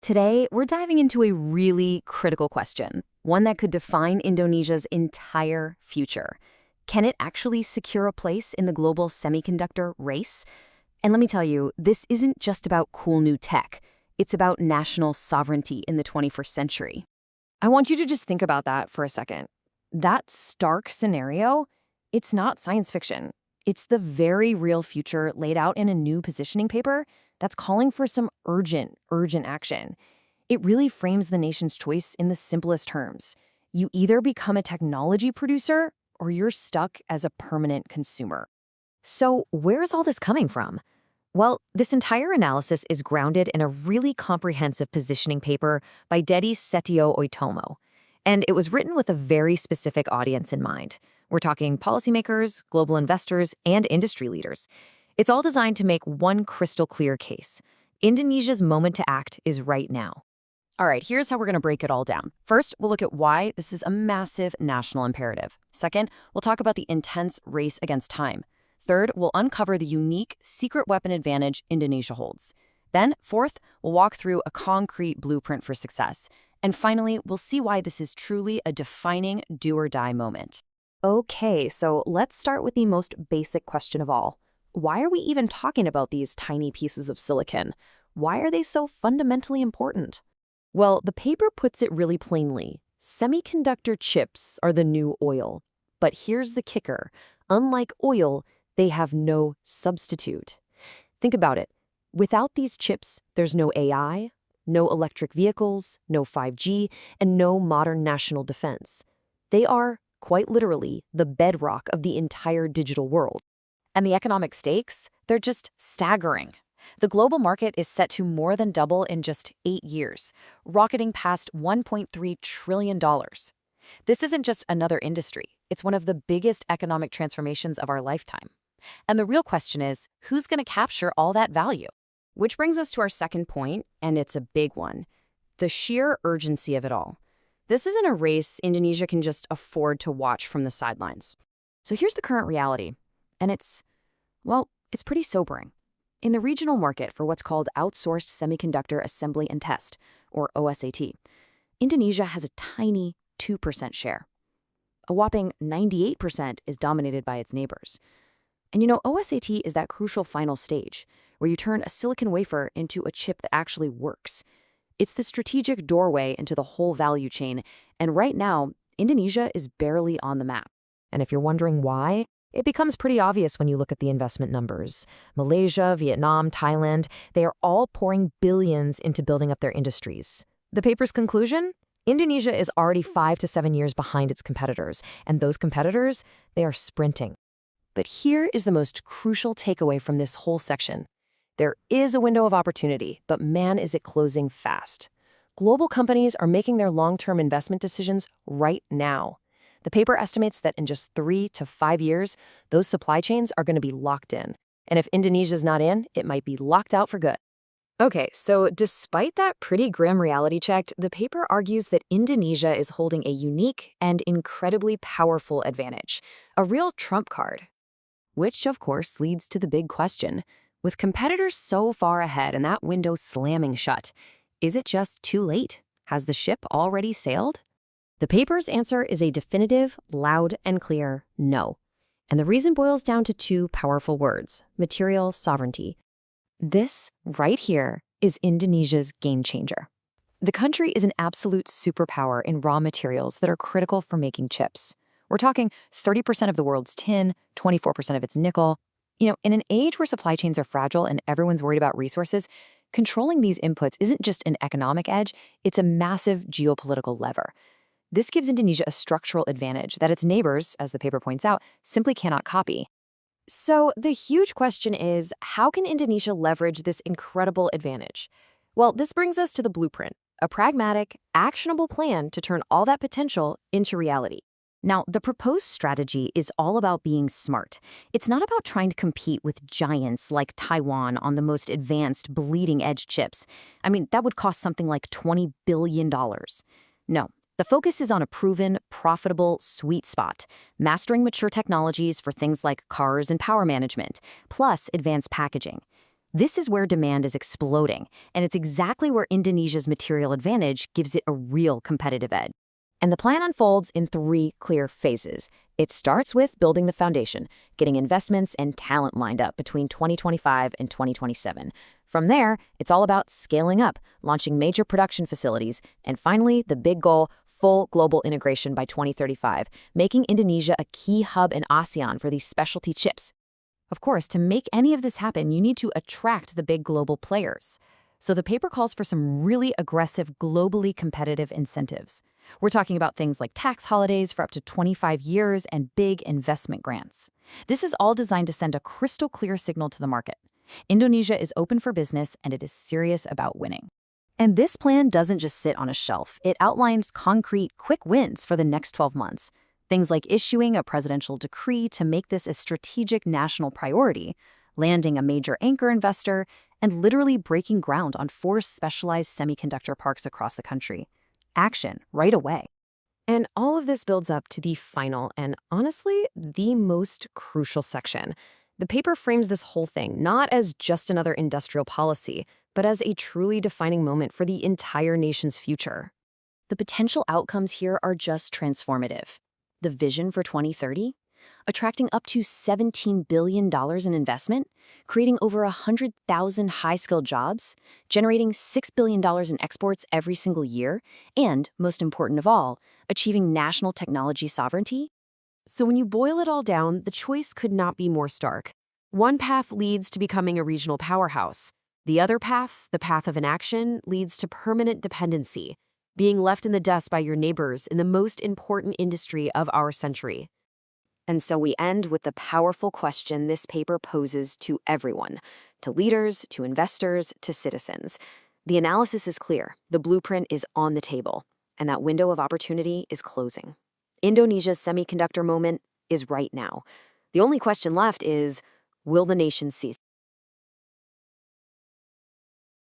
Today, we're diving into a really critical question, one that could define Indonesia's entire future. Can it actually secure a place in the global semiconductor race? And let me tell you, this isn't just about cool new tech. It's about national sovereignty in the 21st century. I want you to just think about that for a second. That stark scenario, it's not science fiction. It's the very real future laid out in a new positioning paper that's calling for some urgent action. It really frames the nation's choice in the simplest terms. You either become a technology producer or you're stuck as a permanent consumer. So where's all this coming from? Well, this entire analysis is grounded in a really comprehensive positioning paper by Dedi Setio Oitomo. And it was written with a very specific audience in mind. We're talking policymakers, global investors, and industry leaders. It's all designed to make one crystal clear case. Indonesia's moment to act is right now. All right, here's how we're going to break it all down. First, we'll look at why this is a massive national imperative. Second, we'll talk about the intense race against time. Third, we'll uncover the unique secret weapon advantage Indonesia holds. Then, fourth, we'll walk through a concrete blueprint for success. And finally, we'll see why this is truly a defining do-or-die moment. Okay, so let's start with the most basic question of all. Why are we even talking about these tiny pieces of silicon? Why are they so fundamentally important? Well, the paper puts it really plainly. Semiconductor chips are the new oil. But here's the kicker. Unlike oil, they have no substitute. Think about it. Without these chips, there's no AI, no electric vehicles, no 5G, and no modern national defense. They are, quite literally, the bedrock of the entire digital world. And the economic stakes, they're just staggering. The global market is set to more than double in just 8 years, rocketing past $1.3 trillion. This isn't just another industry. It's one of the biggest economic transformations of our lifetime. And the real question is, who's going to capture all that value? Which brings us to our second point, and it's a big one: the sheer urgency of it all. This isn't a race Indonesia can just afford to watch from the sidelines. So here's the current reality, and it's pretty sobering. In the regional market for what's called outsourced semiconductor assembly and test, or OSAT, Indonesia has a tiny 2% share. A whopping 98% is dominated by its neighbors. And OSAT is that crucial final stage, where you turn a silicon wafer into a chip that actually works. It's the strategic doorway into the whole value chain, and right now, Indonesia is barely on the map. And if you're wondering why, it becomes pretty obvious when you look at the investment numbers. Malaysia, Vietnam, Thailand, they are all pouring billions into building up their industries. The paper's conclusion? Indonesia is already 5 to 7 years behind its competitors, and those competitors, they are sprinting. But here is the most crucial takeaway from this whole section. There is a window of opportunity, but man, is it closing fast. Global companies are making their long-term investment decisions right now. The paper estimates that in just 3 to 5 years, those supply chains are going to be locked in. And if Indonesia's not in, it might be locked out for good. Okay, so despite that pretty grim reality check, the paper argues that Indonesia is holding a unique and incredibly powerful advantage, a real trump card. Which, of course, leads to the big question. With competitors so far ahead and that window slamming shut, is it just too late? Has the ship already sailed? The paper's answer is a definitive, loud, and clear no. And the reason boils down to 2 powerful words: material sovereignty. This, right here, is Indonesia's game changer. The country is an absolute superpower in raw materials that are critical for making chips. We're talking 30% of the world's tin, 24% of its nickel. In an age where supply chains are fragile and everyone's worried about resources, controlling these inputs isn't just an economic edge, it's a massive geopolitical lever. This gives Indonesia a structural advantage that its neighbors, as the paper points out, simply cannot copy. So the huge question is, how can Indonesia leverage this incredible advantage? Well, this brings us to the blueprint, a pragmatic, actionable plan to turn all that potential into reality. Now, the proposed strategy is all about being smart. It's not about trying to compete with giants like Taiwan on the most advanced bleeding-edge chips. I mean, that would cost something like $20 billion. No. The focus is on a proven, profitable sweet spot, mastering mature technologies for things like cars and power management, plus advanced packaging. This is where demand is exploding, and it's exactly where Indonesia's material advantage gives it a real competitive edge. And the plan unfolds in three clear phases. It starts with building the foundation, getting investments and talent lined up between 2025 and 2027. From there, it's all about scaling up, launching major production facilities, and finally, the big goal, full global integration by 2035, making Indonesia a key hub in ASEAN for these specialty chips. Of course, to make any of this happen, you need to attract the big global players. So the paper calls for some really aggressive, globally competitive incentives. We're talking about things like tax holidays for up to 25 years and big investment grants. This is all designed to send a crystal clear signal to the market. Indonesia is open for business and it is serious about winning. And this plan doesn't just sit on a shelf. It outlines concrete, quick wins for the next 12 months. Things like issuing a presidential decree to make this a strategic national priority, landing a major anchor investor, and literally breaking ground on 4 specialized semiconductor parks across the country. Action right away. And all of this builds up to the final and, honestly, the most crucial section. The paper frames this whole thing not as just another industrial policy, but as a truly defining moment for the entire nation's future. The potential outcomes here are just transformative. The vision for 2030? Attracting up to $17 billion in investment, creating over 100,000 high-skilled jobs, generating $6 billion in exports every single year, and, most important of all, achieving national technology sovereignty? So when you boil it all down, the choice could not be more stark. One path leads to becoming a regional powerhouse. The other path, the path of inaction, leads to permanent dependency, being left in the dust by your neighbors in the most important industry of our century. And so we end with the powerful question this paper poses to everyone, to leaders, to investors, to citizens. The analysis is clear, the blueprint is on the table, and that window of opportunity is closing. Indonesia's semiconductor moment is right now. The only question left is, will the nation seize?